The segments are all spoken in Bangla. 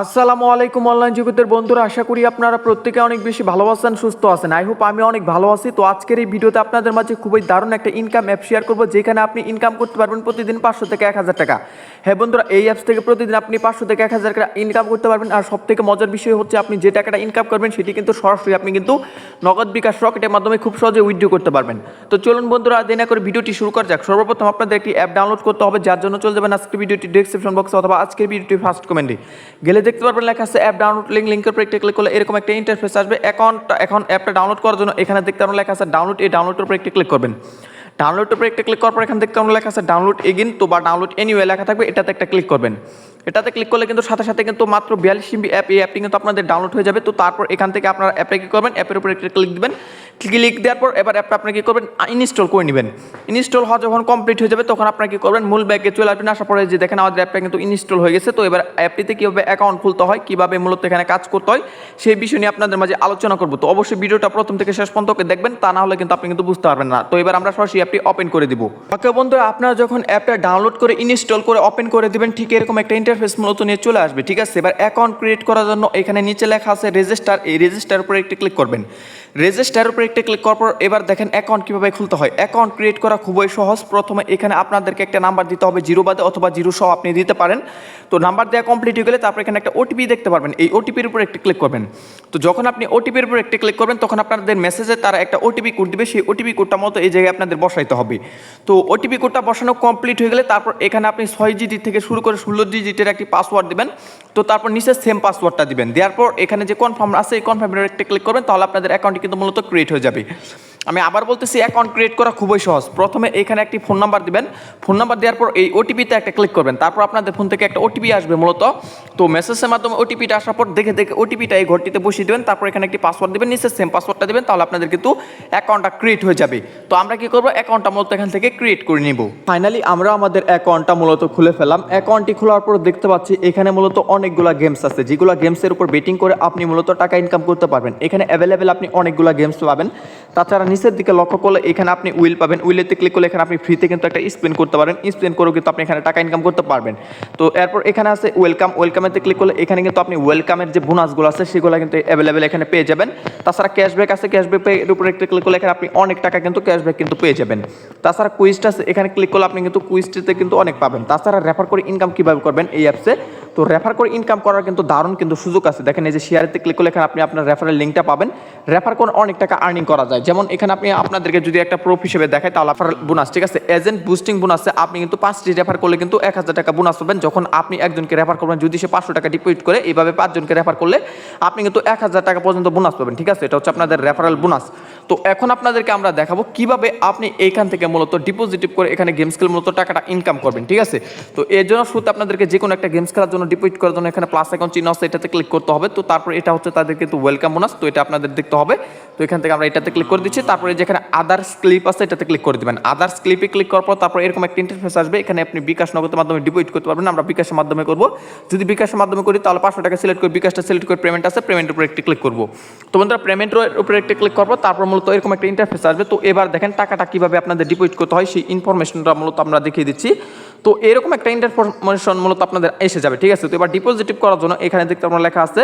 আসসালামু আলাইকুম অনলাইন জগতের বন্ধুরা, আশা করি আপনারা প্রত্যেকে অনেক বেশি ভালো আছেন, সুস্থ আছেন। আই হোপ আমি অনেক ভালো আছি। তো আজকের এই ভিডিওতে আপনাদের মাঝে খুবই দারুণ একটা ইনকাম অ্যাপ শেয়ার করবো, যেখানে আপনি ইনকাম করতে পারবেন প্রতিদিন 500 থেকে 1000 টাকা। হ্যাঁ বন্ধুরা, এই অ্যাপস থেকে প্রতিদিন আপনি 500 থেকে 1000 টাকা ইনকাম করতে পারবেন। আর সব থেকে মজার বিষয় হচ্ছে, আপনি যে টাকাটা ইনকাম করবেন সেটি কিন্তু সরাসরি আপনি কিন্তু নগদ বিকাশ রকেটের মাধ্যমে খুব সহজে উইথড্র করতে পারবেন। তো চলুন বন্ধুরা, দেরি না করে ভিডিওটি শুরু করা যাক। সর্বপ্রথম আপনাদের একটি অ্যাপ ডাউনলোড করতে হবে, যার জন্য চলে যাবেন আজকের ভিডিওটি ডেসক্রিপশন বক্সে অথবা আজকের ভিডিওটি ফার্স্ট কমেন্টে গেলে দেখতে পারবেন লেখা আছে অ্যাপ ডাউনলোড লিঙ্কের উপর একটা ক্লিক করলে এরকম একটা ইন্টারফেস আসবে। এখন অ্যাপটা ডাউনলোড করার জন্য এখানে দেখতে পারবেন লেখা আছে ডাউনলোড। এই ডাউনলোডের উপর একটা ক্লিক করবেন। ডাউনলোডের উপর একটা ক্লিক করার পর এখানে দেখতে পারবেন লেখা আছে ডাউনলোড এগেইন, তো বা ডাউনলোড এনিওয়ে লেখা থাকবে, এটাতে একটা ক্লিক করবেন। এটাতে ক্লিক করলে কিন্তু সাথে সাথে কিন্তু মাত্র 42 MB অ্যাপ, এই অ্যাপটি কিন্তু আপনাদের ডাউনলোড হয়ে যাবে। তো তারপর এখান থেকে আপনারা অ্যাপে কী করবেন, অ্যাপের উপর একটা ক্লিক দিবেন। ক্লিক দেওয়ার পর এবার অ্যাপটা আপনি কী করবেন, ইনস্টল করে নেবেন। ইনস্টল হওয়া যখন কমপ্লিট হয়ে যাবে তখন আপনারা কী করবেন, মূল ব্যাগে চলে আসবেন। আসার পরে যে দেখেন আমাদের অ্যাপটা কিন্তু ইনস্টল হয়ে গেছে। তো এবার অ্যাপটিতে কীভাবে অ্যাকাউন্ট খুলতে হয়, কীভাবে মূলত এখানে কাজ করতে হয়, সেই বিষয় নিয়ে আপনাদের মাঝে আলোচনা করবো। তো অবশ্যই ভিডিওটা প্রথম থেকে শেষ পর্যন্ত দেখবেন, তা না হলে কিন্তু আপনি কিন্তু বুঝতে পারবেন না। তো এবার আমরা সরাসরি অ্যাপটি ওপেন করে দিব। ওকে বন্ধুরা, আপনারা যখন অ্যাপটা ডাউনলোড করে ইনস্টল করে ওপেন করে দিবেন, ঠিক এরকম একটা ইন্টারফেস মূলত নিয়ে চলে আসবে। ঠিক আছে, এবার অ্যাকাউন্ট ক্রিয়েট করার জন্য এখানে নিচে লেখা আছে রেজিস্টার, এই রেজিস্টার উপরে একটি ক্লিক করবেন। রেজিস্টার উপরে একটা ক্লিক করার পর এবার দেখেন অ্যাকাউন্ট কীভাবে খুলতে হয়। অ্যাকাউন্ট ক্রিয়েট করা খুবই সহজ। প্রথমে এখানে আপনাদেরকে একটা নাম্বার দিতে হবে, 0 বাদে অথবা 0 সহ আপনি দিতে পারেন। তো নাম্বার দেওয়া কমপ্লিট হয়ে গেলে তারপর এখানে একটা ওটিপি দেখতে পারবেন, এই ওটিপির উপর একটা ক্লিক করবেন। তো যখন আপনি ওটিপির উপর একটা ক্লিক করবেন তখন আপনাদের মেসেজে তারা একটা ওটিপি কোড দিবে, সেই ওটিপি কোডটা মতো এই জায়গায় আপনাদের বসাইতে হবে। তো ওটিপি কোডটা বসানো কমপ্লিট হয়ে গেলে তারপর এখানে আপনি 6 ডিজিট থেকে শুরু করে 16 ডিজিটের একটি পাসওয়ার্ড দিবেন। তো তারপর নিচে সেম পাসওয়ার্ডটা দিবেন। দেওয়ার পর এখানে যে কনফার্ম আছে এই কনফার্মের একটা ক্লিক করবেন, তাহলে আপনাদের অ্যাকাউন্টটি কিন্তু মূলত ক্রিয়েট হয়ে যাবে। আমি আবার বলতেছি, অ্যাকাউন্ট ক্রিয়েট করা খুবই সহজ। প্রথমে এখানে একটি ফোন নাম্বার দিবেন। ফোন নাম্বার দেওয়ার পর এই ওটিপিতে একটা ক্লিক করবেন। তারপর আপনাদের ফোন থেকে একটা ওটিপি আসবে মূলত। তো মেসেজের মাধ্যমে ওটিপিটা আসার পর দেখে ওটিপিটা এই ঘরটিতে বসিয়ে দেবেন। তারপর এখানে একটি পাসওয়ার্ড দেবেন, নিচে সেম পাসওয়ার্ডটা দেবেন, তাহলে আপনাদের কিন্তু অ্যাকাউন্টটা ক্রিয়েট হয়ে যাবে। তো আমরা কি করবো, অ্যাকাউন্টটা মূলত এখান থেকে ক্রিয়েট করে নিব। ফাইনালি আমরা আমাদের অ্যাকাউন্টটা মূলত খুলে ফেলাম। অ্যাকাউন্টটি খোলার পর দেখতে পাচ্ছি এখানে মূলত অনেকগুলা গেমস আছে, যেগুলো গেমসের উপর বেটিং করে আপনি মূলত টাকা ইনকাম করতে পারবেন। এখানে অ্যাভেলেবেল আপনি অনেকগুলা গেমস পাবেন। তাছাড়া নিচের দিকে লক্ষ্য করলে এখানে আপনি উইল পাবেন। উইলেতে ক্লিক করলে এখানে আপনি ফ্রিতে কিন্তু একটা স্পেন করতে পারেন। স্পেন করেও কিন্তু আপনি এখানে টাকা ইনকাম করতে পারবেন। তো এরপর এখানে আছে ওয়েলকাম। ওয়েলকামেতে ক্লিক করলে এখানে কিন্তু আপনি ওয়েলকামের যে বোনাসগুলো আছে সেগুলো কিন্তু অ্যাভেলেবেল এখানে পেয়ে যাবেন। তাছাড়া ক্যাশব্যাক আছে, ক্যাশব্যাকের উপরে একটা ক্লিক করলে এখানে আপনি অনেক টাকা কিন্তু ক্যাশব্যাক কিন্তু পেয়ে যাবেন। তাছাড়া কুইজটা আছে, এখানে ক্লিক করলে আপনি কিন্তু কুইজটিতে কিন্তু অনেক পাবেন। তাছাড়া রেফার করে ইনকাম কীভাবে করবেন এই অ্যাপসে, তো রেফার করে ইনকাম করার কিন্তু দারুণ কিন্তু সুযোগ আছে। দেখেন এই যে শেয়ারেতে ক্লিক করলে এখানে আপনি আপনার রেফারের লিঙ্কটা পাবেন। রেফার করে অনেক টাকা আর্নিং করা যায়। যেমন এখানে আপনি আপনাদেরকে যদি একটা প্রুফ হিসেবে দেখায়, তাহলে রেফারেল বোনাস, ঠিক আছে, এজেন্ট বুস্টিং বোনাসে আপনি কিন্তু 5টি রেফার করলে কিন্তু 1000 টাকা বোনাস পাবেন। যখন আপনি একজনকে রেফার করবেন, যদি সে 500 টাকা ডিপোজিট করে, এইভাবে 5 জনকে রেফার করলে আপনি কিন্তু 1000 টাকা পর্যন্ত বোনাস পাবেন। ঠিক আছে, এটা হচ্ছে আপনাদের রেফারেল বোনাস। তো এখন আপনাদেরকে আমরা দেখাবো কিভাবে আপনি এইখান থেকে মূলত ডিপোজিট করে এখানে গেমস খেলে মূলত টাকাটা ইনকাম করবেন। ঠিক আছে, তো এর জন্য শুরুতে আপনাদেরকে যে কোনো একটা গেমস খেলার জন্য ডিপোজিট করার জন্য এখানে প্লাস অ্যাকাউন্ট চিহ্ন আছে, এটাতে ক্লিক করতে হবে। তো তারপর এটা হচ্ছে তাদের কিন্তু ওয়েলকাম বোনাস, তো এটা আপনাদের দেখতে হবে। তো এখান থেকে আমরা এটাতে ক্লিক করে দিচ্ছি। তারপরে যেখানে আদার্স ক্লিপ আছে এটাতে ক্লিক করে দিবেন। আদার্স ক্লিপে ক্লিক করার পর তারপর এরকম একটা ইন্টারফেস আসবে। এখানে আপনি বিকাশ নগদের মাধ্যমে ডিপোজিট করতে পারবেন। আমরা বিকাশের মাধ্যমে করব। যদি বিকাশের মাধ্যমে করি তাহলে 500 টাকা সিলেক্ট করে বিকাশটা সিলেক্ট করে পেমেন্ট আছে, পেমেন্টের উপরে একটি ক্লিক করব। তো বন্ধুরা, পেমেন্টের উপরে একটি ক্লিক করব, তারপর মূলত এরকম একটা ইন্টারফেস আসবে। তো এবার দেখেন টাকাটা কিভাবে আপনাদের ডিপোজিট করতে হয় সেই ইনফরমেশনটা মূলত আমরা দেখিয়ে দিচ্ছি। তো এরকম একটা ইনফরমেশন মূলত আপনাদের এসে যাবে। ঠিক আছে, তো এবার ডিপোজিট করার জন্য এখানে দেখতে আপনার লেখা আছে,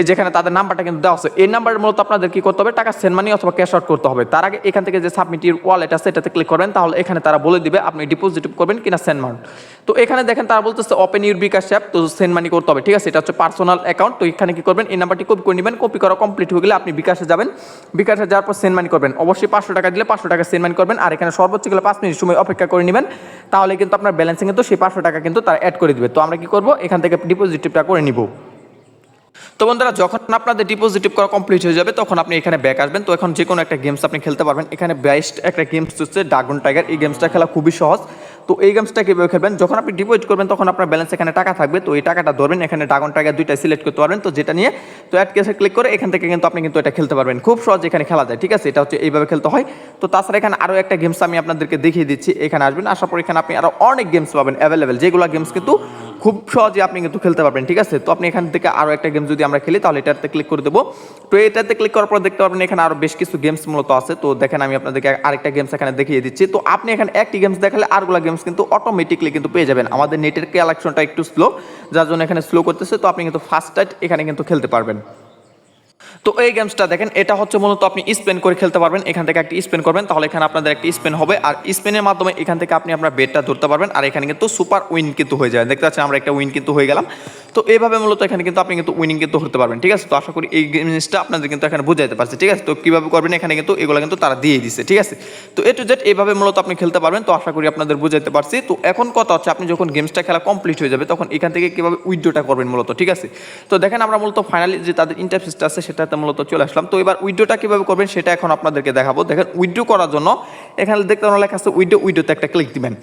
এই যেখানে তাদের নাম্বারটা কিন্তু দেওয়া আছে, এই নাম্বারের মূলত আপনাদের কি করতে হবে, টাকা সেন্ড মানি অথবা ক্যাশ আউট করতে হবে। তার আগে এখান থেকে যে সাবমিট ইউর ওয়ালেট আছে এটাতে ক্লিক করবেন, তাহলে এখানে তারা বলে দিবে আপনি ডিপোজিট করবেন কিনা সেন্ড মানি। তো এখানে দেখেন তারা বলতেছে ওপেন ইউর বিকাশ অ্যাপ, তো সেন্ড মানি করতে হবে। ঠিক আছে, এটা হচ্ছে পার্সোনাল অ্যাকাউন্ট। তো এখানে কি করবেন, এই নাম্বারটি কপি করে নেবেন। কপি করা কমপ্লিট হয়ে গেলে আপনি বিকাশে যাবেন। বিকাশে যাওয়ার পর সেন্ড মানি করবেন। অবশ্যই 500 টাকা দিলে 500 টাকা সেন্ড মানি করবেন। আর এখানে সর্বোচ্চ গেলে 5 মিনিট সময় অপেক্ষা করে নেবেন, তাহলে কিন্তু আপনার ব্যালেন্সে কিন্তু সেই 500 টাকা কিন্তু তারা অ্যাড করে দিবে। তো আমরা কি করব, এখান থেকে ডিপোজিটটা করে নিব। তো বন্ধুরা, যখন আপনাদের ডিপোজিট করা কমপ্লিট হয়ে যাবে তখন আপনি এখানে ব্যাক আসবেন। তো এখন যে কোনো একটা গেমস আপনি খেলতে পারবেন। এখানে বেস্ট একটা গেমস হচ্ছে ড্রাগন টাইগার। এই গেমসটা খেলা খুবই সহজ। তো এই গেমসটা কীভাবে খেলবেন, যখন আপনি ডিপোজিট করবেন তখন আপনার ব্যালেন্স এখানে টাকা থাকবে। তো এই টাকাটা ধরবেন, এখানে ড্রাগন টাইগার দুইটা সিলেক্ট করতে পারবেন। তো যেটা নিয়ে তো অ্যাড কেসে ক্লিক করে এখান থেকে কিন্তু আপনি কিন্তু এটা খেলতে পারবেন। খুব সহজ এখানে খেলা যায়। ঠিক আছে, এটা হচ্ছে এইভাবে খেলতে হয়। তো তাছাড়া এখানে আরও একটা গেমস আমি আপনাদেরকে দেখিয়ে দিচ্ছি। এখানে আসবেন, আসার পর এখানে আপনি আরও অনেক গেমস পাবেন অ্যাভেলেবেল, যেগুলো গেমস কিন্তু খুব সহজে আপনি কিন্তু খেলতে পারবেন, ঠিক আছে। তো আপনি এখান থেকে আরও একটা গেম যদি আমরা খেলি তাহলে এটাতে ক্লিক করে দেবো। তো এটাতে ক্লিক করার পর দেখতে পারবেন এখানে আরও বেশ কিছু গেমস মূলত আছে। তো দেখেন আমি আপনাদেরকে আরেকটা গেমস এখানে দেখিয়ে দিচ্ছি। তো আপনি এখানে একটি গেমস দেখালে আরগুলো গেমস কিন্তু অটোমেটিকলি কিন্তু পেয়ে যাবেন। আমাদের নেটের কালেকশনটা একটু স্লো, যার জন্য এখানে স্লো করতেছে। তো আপনি কিন্তু ফার্স্ট টাইট এখানে কিন্তু খেলতে পারবেন। তো এই গেমসটা দেখেন, এটা হচ্ছে মূলত আপনি স্পেন করে খেলতে পারবেন। এখান থেকে একটি স্পেন করবেন, তাহলে এখানে আপনাদের একটি স্পেন হবে, আর স্পেনের মাধ্যমে এখান থেকে আপনি আপনার বেটটা ধরতে পারবেন, আর এখানে কিন্তু সুপার উইন কিন্তু হয়ে যায়। দেখতে পাচ্ছেন আমরা একটা উইন কিন্তু হয়ে গেলাম। তো এইভাবে মূলত এখানে কিন্তু আপনি কিন্তু উইনিং কিন্তু হতে পারবেন, ঠিক আছে। তো আশা করি এই জিনিসটা আপনাদের কিন্তু এখানে বুঝাইতে পারছে, ঠিক আছে। তো কীভাবে করবেন এখানে কিন্তু এগুলো কিন্তু তারা দিয়ে দিচ্ছে, ঠিক আছে। তো এ টু জেড এইভাবে মূলত আপনি খেলতে পারবেন। তো আশা করি আপনাদের বুঝাইতে পারছি। তো এখন কথা হচ্ছে আপনি যখন গেমসটা খেলা কমপ্লিট হয়ে যাবে তখন এখান থেকে কীভাবে উইথড্রটা করবেন মূলত, ঠিক আছে। তো দেখেন আমরা মূলত ফাইনালি যে তাদের ইন্টারফেসটা আছে সেটাতে মূলত চলে আসলাম। তো এবার উইথড্রটা কীভাবে করবেন সেটা এখন আপনাদেরকে দেখাবো। দেখেন উইথড্র করার জন্য এখানে দেখতে লেখা আছে উইথড্রোতে একটা ক্লিক দিবেন।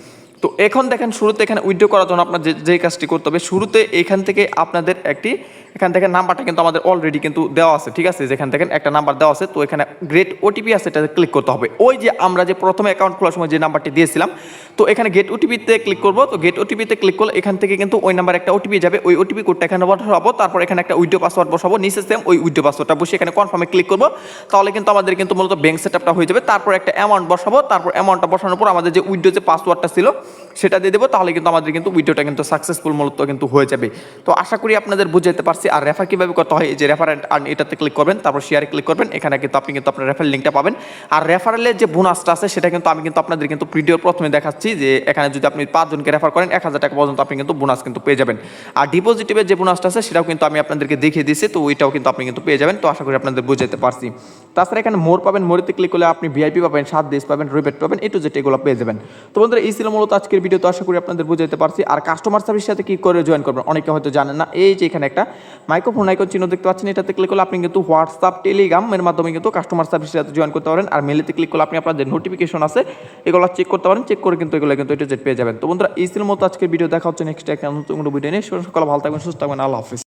তো এখন দেখেন শুরুতে এখানে উইথড্র করার জন্য আপনার যে কাজটি করতে হবে, শুরুতে এখান থেকে আপনাদের এখান থেকে নাম্বারটা কিন্তু আমাদের অলরেডি কিন্তু দেওয়া আছে, ঠিক আছে। যেখান থেকে একটা নাম্বার দেওয়া আছে, তো এখানে গেট ওটিপি আছে, এটাতে ক্লিক করতে হবে। ওই যে আমরা যে প্রথমে অ্যাকাউন্ট খোলার সময় যে নাম্বারটি দিয়েছিলাম, তো এখানে গেট ওটিপিতে ক্লিক করবো। তো গেট ওটিপিতে ক্লিক করলে এখান থেকে কিন্তু ওই নাম্বার একটা ওটিপি যাবে, ওই ওটিপি কোডটা এখানে বসাবো, তারপর এখানে একটা উইথড্র পাসওয়ার্ড বসাবো, নিচে সেম ওই উইথড্র পাসওয়ার্ডটা বসে এখানে কনফার্মে ক্লিক করবো। তাহলে কিন্তু আমাদের কিন্তু মূলত ব্যাংক সেটআপটা হয়ে যাবে। তারপর একটা অ্যামাউন্ট বসাবো, তারপর অ্যামাউন্টটা বসানোর পর আমাদের যে উইথড্র যে পাসওয়ার্ডটা ছিল সেটা দিয়ে দেবো, তাহলে কিন্তু আমাদের কিন্তু উইথড্রটা কিন্তু সাকসেসফুল মূলত কিন্তু হয়ে যাবে। তো আশা করি আপনাদের বুঝাইতে পারছি। আর রেফার কীভাবে করতে হয়, এই যে রেফার আর এটাতে ক্লিক করবেন, তারপর শেয়ারে ক্লিক করবেন, এখানে কিন্তু আপনি কিন্তু আপনার রেফারেল লিঙ্কটা পাবেন। আর রেফারেলের যে বোনাসটা আছে সেটা কিন্তু আমি কিন্তু আপনাদের কিন্তু ভিডিওর প্রথমে দেখাচ্ছি, যে এখানে যদি আপনি 5 জনকে রেফার করেন 1000 টাকা পর্যন্ত আপনি কিন্তু বোনাস কিন্তু পেয়ে যাবেন। আর ডিপোজিটিভের যে বোনাসটা আছে সেটাও কিন্তু আমি আপনাদেরকে দেখিয়ে দিয়েছি, তো ওইটাও কিন্তু আপনি কিন্তু পেয়ে যাবেন। তো আশা করি আপনাদের বুঝাইতে পারছি। তাছাড়া এখানে মোর পাবেন, মোরেতে ক্লিক করলে আপনি ভিআইপি পাবেন, 7 ডেজ পাবেন, রিবেট পাবেন, এ টু জেড এগুলো পেয়ে যাবেন। তো বন্ধুরা এই ছিল মূলত আজকের ভিডিও। তো আশা করি আপনাদের বুঝাইতে পারছি। আর কাস্টমার সার্ভিসের সাথে কি করে জয়েন করবেন অনেকে হয়তো জানেন না। এই যে এখানে একটা মাইক্রোফোন আইকন চিহ্ন দেখতে পাচ্ছেন, এটাতে ক্লিক করলে আপনি কিন্তু হোয়াটসঅ্যাপ, টেলিগ্রাম এর মাধ্যমে কিন্তু কাস্টমার সার্ভিসের সাথে জয়েন করতে পারেন। আর মেলেতে ক্লিক করলে আপনি আপনার যে নোটিফিকেশন আছে এগুলো চেক করতে পারেন, চেক করে কিন্তু এগুলো কিন্তু এ টু জেড পেয়ে যাবেন। তো বন্ধুরা এই ছিল মতো আজকের ভিডিও। দেখা হচ্ছে নেক্সট একটা নতুন ভিডিও নিয়ে। সকলে ভালো থাকবেন, সুস্থ থাকবেন, আল্লাহ হাফিজ।